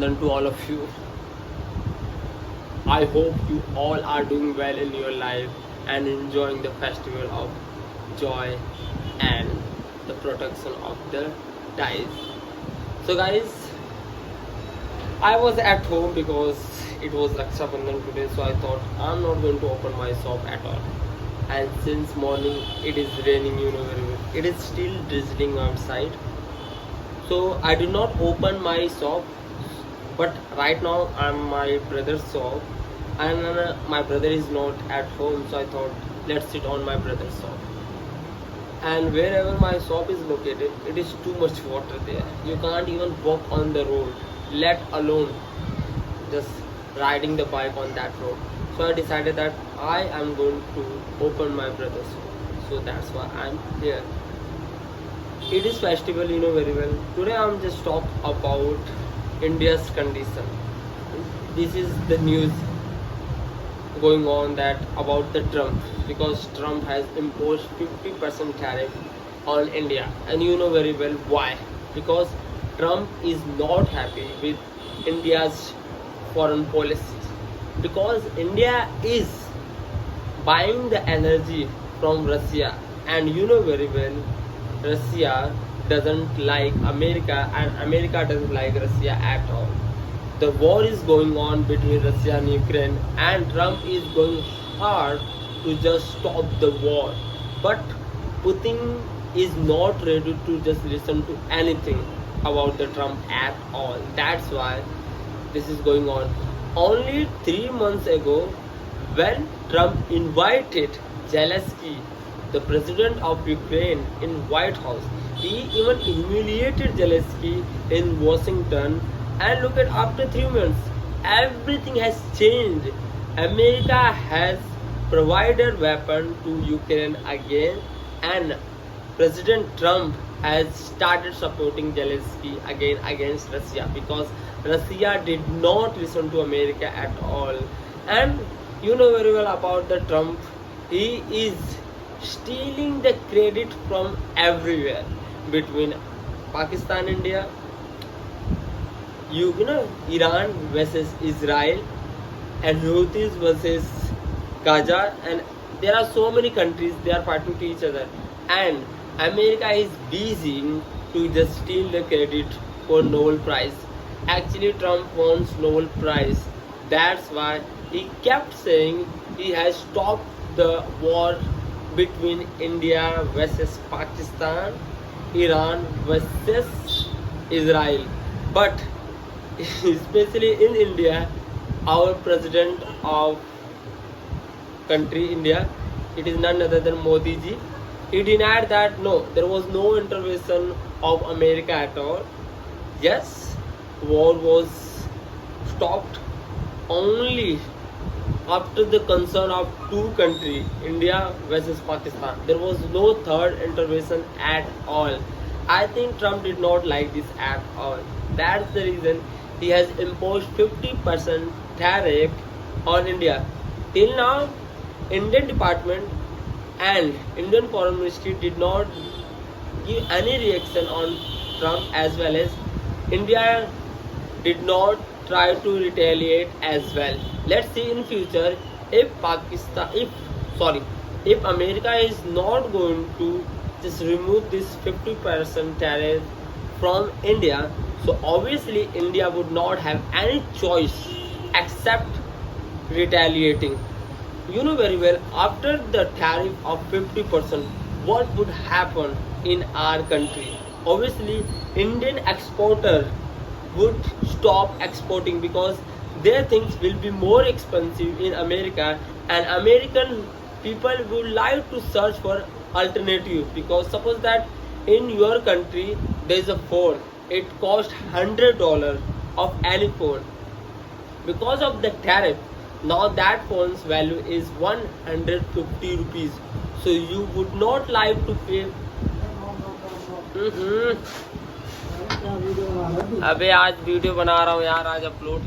Then to all of you, I hope you all are doing well in your life and enjoying the festival of joy and the protection of the dice. So guys, I was at home because it was Raksha Bandhan today, so I thought I'm not going to open my shop at all. And since morning it is raining, very well. It is still drizzling outside. So I did not open my shop, but right now I'm my brother's shop, and my brother is not at home, so I thought let's sit on my brother's shop. And wherever my shop is located, it is too much water there. You can't even walk on the road, let alone just riding the bike on that road. So I decided that I am going to open my brother's shop. So that's why I'm here. It is festival, very well. Today I'm just talk about India's condition. This is the news going on that about the Trump, because Trump has imposed 50% tariff on India, and you know very well why. Because Trump is not happy with India's foreign policies, because India is buying the energy from Russia, and you know very well Russia doesn't like America and America doesn't like Russia at all. The war is going on between Russia and Ukraine, and Trump is going hard to just stop the war. But Putin is not ready to just listen to anything about the Trump at all. That's why this is going on. Only 3 months ago, when Trump invited Zelensky, the president of Ukraine, in White House, he even humiliated Zelensky in Washington. And look at, after 3 months, everything has changed. America has provided weapon to Ukraine again, and President Trump has started supporting Zelensky again against Russia, because Russia did not listen to America at all. And you know very well about the Trump. He is stealing the credit from everywhere, between Pakistan, India, Iran versus Israel, and Houthis versus Gaza, and there are so many countries, they are fighting to each other, and America is busy to just steal the credit for Nobel Prize. Actually, Trump wants Nobel Prize. That's why he kept saying he has stopped the war between India versus Pakistan, Iran versus Israel. But especially in India, our president of country India, it is none other than Modi ji. He denied that no, there was no intervention of America at all. Yes, war was stopped only after the concern of two countries, India versus Pakistan. There was no third intervention at all. I think Trump did not like this at all. That's the reason he has imposed 50% tariff on India. Till now, Indian Department and Indian Foreign Ministry did not give any reaction on Trump, as well as India did not try to retaliate as well. Let's see in future if if America is not going to just remove this 50% tariff from India, so obviously India would not have any choice except retaliating. You know very well, after the tariff of 50%, what would happen in our country? Obviously, Indian exporter would stop exporting, because their things will be more expensive in America, and American people would like to search for alternatives. Because suppose that in your country there is a phone, it costs $100 of any phone. Because of the tariff, now that phone's value is 150 rupees. So you would not like to pay. अबे आज video बना रहा हूँ यार, आज upload